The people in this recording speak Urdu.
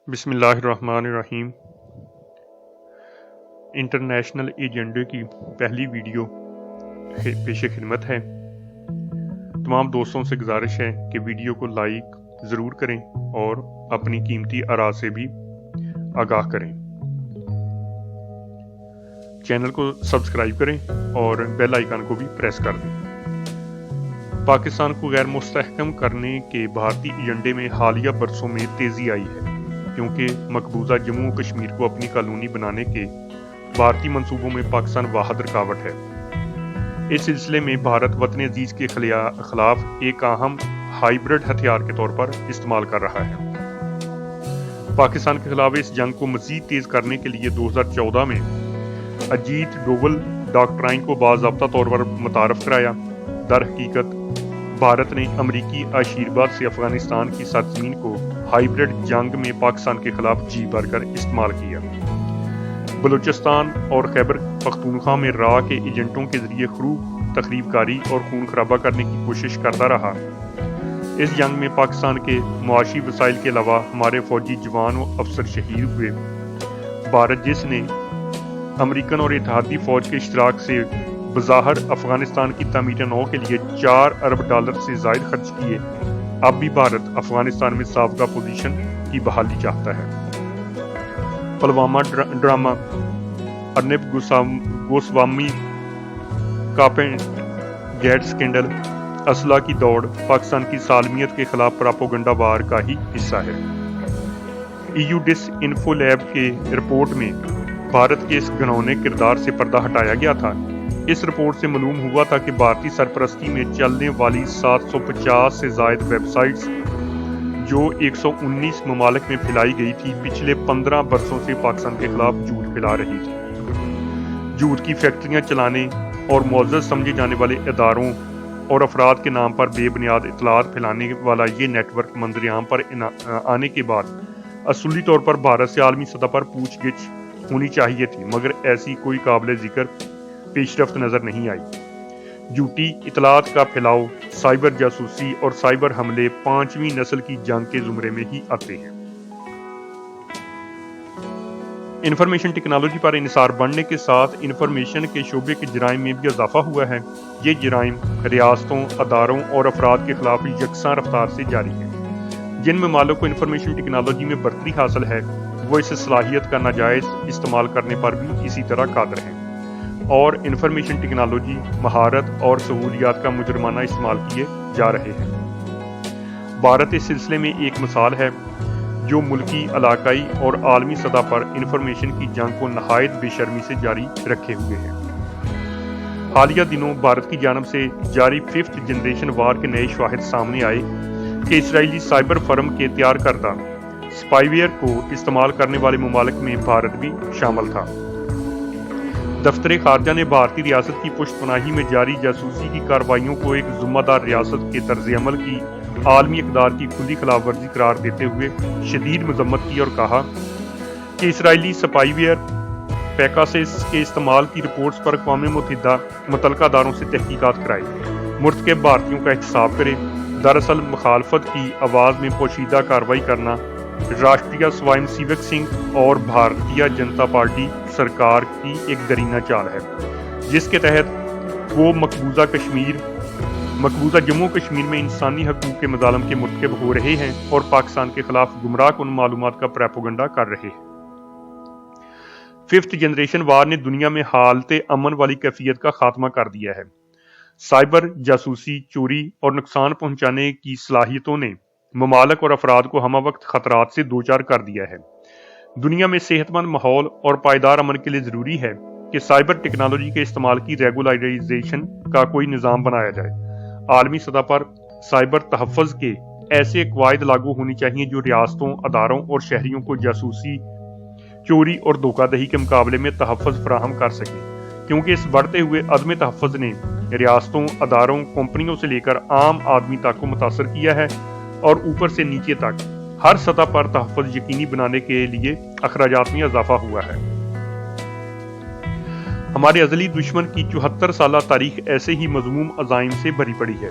بسم اللہ الرحمن الرحیم۔ انٹرنیشنل ایجنڈے کی پہلی ویڈیو پیش خدمت ہے۔ تمام دوستوں سے گزارش ہے کہ ویڈیو کو لائک ضرور کریں اور اپنی قیمتی آراء سے بھی آگاہ کریں۔ چینل کو سبسکرائب کریں اور بیل آئیکن کو بھی پریس کر دیں۔ پاکستان کو غیر مستحکم کرنے کے بھارتی ایجنڈے میں حالیہ برسوں میں تیزی آئی ہے، کیونکہ مقبوضہ جموں و کشمیر کو اپنی کالونی بنانے کے بھارتی منصوبوں میں پاکستان واحد رکاوٹ ہے۔ اس سلسلے میں بھارت وطن عزیز کے خلاف ایک اہم ہائیبرڈ ہتھیار کے طور پر استعمال کر رہا ہے۔ پاکستان کے خلاف اس جنگ کو مزید تیز کرنے کے لیے 2014 میں اجیت ڈوول ڈاکٹرائن کو باضابطہ طور پر متعارف کرایا۔ در حقیقت بھارت نے امریکی آشیرواد سے افغانستان کی سرزمین کو ہائیبرڈ جنگ میں پاکستان کے خلاف جی بھر کر استعمال کیا۔ بلوچستان اور خیبر پختونخوا میں را کے ایجنٹوں کے ذریعے تخریب کاری اور خون خرابہ کرنے کی کوشش کرتا رہا۔ اس جنگ میں پاکستان کے معاشی وسائل کے علاوہ ہمارے فوجی جوان و افسر شہید ہوئے۔ بھارت جس نے امریکن اور اتحادی فوج کے اشتراک سے بظاہر افغانستان کی تعمیر نو کے لیے $4 ارب سے زائد خرچ کیے، اب بھی بھارت افغانستان میں سابقہ پوزیشن کی بحالی چاہتا ہے۔ پلوامہ ڈرامہ، ارنب گوسوامی کاپنٹ گیٹ سکینڈل، اسلحہ کی دوڑ پاکستان کی سالمیت کے خلاف پراپوگنڈا وار کا ہی حصہ ہے۔ EU ڈس انفو لیب کے رپورٹ میں بھارت کے اس گھنونے کردار سے پردہ ہٹایا گیا تھا۔ اس رپورٹ سے معلوم ہوا تھا کہ بھارتی سرپرستی میں چلنے والی 750 سے زائد ویب سائٹس جو 119 ممالک میں پھیلائی گئی تھی، پچھلے 15 برسوں سے پاکستان کے خلاف جھوٹ پھیلا رہی تھی۔ جھوٹ کی فیکٹریاں چلانے اور معزز سمجھے جانے والے اداروں اور افراد کے نام پر بے بنیاد اطلاعات پھیلانے والا یہ نیٹ ورک منظر عام پر آنے کے بعد اصولی طور پر بھارت سے عالمی سطح پر پوچھ گچھ ہونی چاہیے تھی، مگر ایسی کوئی قابل ذکر پیش رفت نظر نہیں آئی۔ جھوٹی اطلاعات کا پھیلاؤ، سائبر جاسوسی اور سائبر حملے 5ویں نسل کی جنگ کے زمرے میں ہی آتے ہیں۔ انفارمیشن ٹیکنالوجی پر انحصار بڑھنے کے ساتھ انفارمیشن کے شعبے کے جرائم میں بھی اضافہ ہوا ہے۔ یہ جرائم ریاستوں، اداروں اور افراد کے خلاف یکساں رفتار سے جاری ہیں۔ جن ممالک کو انفارمیشن ٹیکنالوجی میں برتری حاصل ہے، وہ اس صلاحیت کا ناجائز استعمال کرنے پر بھی اسی طرح قادر ہیں، اور انفارمیشن ٹیکنالوجی مہارت اور سہولیات کا مجرمانہ استعمال کیے جا رہے ہیں۔ بھارت اس سلسلے میں ایک مثال ہے، جو ملکی، علاقائی اور عالمی سطح پر انفارمیشن کی جنگ کو نہایت بے شرمی سے جاری رکھے ہوئے ہے۔ حالیہ دنوں بھارت کی جانب سے جاری 5th جنریشن وار کے نئے شواہد سامنے آئے کہ اسرائیلی سائبر فرم کے تیار کردہ سپائی ویئر کو استعمال کرنے والے ممالک میں بھارت بھی شامل تھا۔ دفتر خارجہ نے بھارتی ریاست کی پشت پناہی میں جاری جاسوسی کی کارروائیوں کو ایک ذمہ دار ریاست کے طرز عمل کی عالمی اقدار کی کھلی خلاف ورزی قرار دیتے ہوئے شدید مذمت کی اور کہا کہ اسرائیلی سپائی ویئر پیگاسس کے استعمال کی رپورٹس پر اقوام متحدہ متعلقہ اداروں سے تحقیقات کرائے، مرتکب بھارتیوں کا احتساب کرے۔ دراصل مخالفت کی آواز میں پوشیدہ کارروائی کرنا راشٹریہ سوائم سیوک سنگھ اور بھارتیہ جنتا پارٹی سرکار کی ایک درینہ چال ہے، جس کے تحت وہ مقبوضہ جموں کشمیر میں انسانی حقوق کے مظالم کے مرتکب ہو رہے ہیں اور پاکستان کے خلاف گمراہ کن معلومات کا پروپیگنڈا کر رہے ہیں۔ 5th جنریشن وار نے دنیا میں حالت امن والی کیفیت کا خاتمہ کر دیا ہے۔ سائبر جاسوسی، چوری اور نقصان پہنچانے کی صلاحیتوں نے ممالک اور افراد کو ہمہ وقت خطرات سے دوچار کر دیا ہے۔ دنیا میں صحت مند ماحول اور پائیدار امن کے لیے ضروری ہے کہ سائبر ٹیکنالوجی کے استعمال کی ریگولائزیشن کا کوئی نظام بنایا جائے۔ عالمی سطح پر سائبر تحفظ کے ایسے قواعد لاگو ہونی چاہیے جو ریاستوں، اداروں اور شہریوں کو جاسوسی، چوری اور دھوکہ دہی کے مقابلے میں تحفظ فراہم کر سکے، کیونکہ اس بڑھتے ہوئے عدم تحفظ نے ریاستوں، اداروں، کمپنیوں سے لے کر عام آدمی تک کو متاثر کیا ہے، اور اوپر سے نیچے تک ہر سطح پر تحفظ یقینی بنانے کے لیے اخراجات میں اضافہ ہوا ہے۔ ہمارے ازلی دشمن کی 74 سالہ تاریخ ایسے ہی مذموم عزائم سے بھری پڑی ہے۔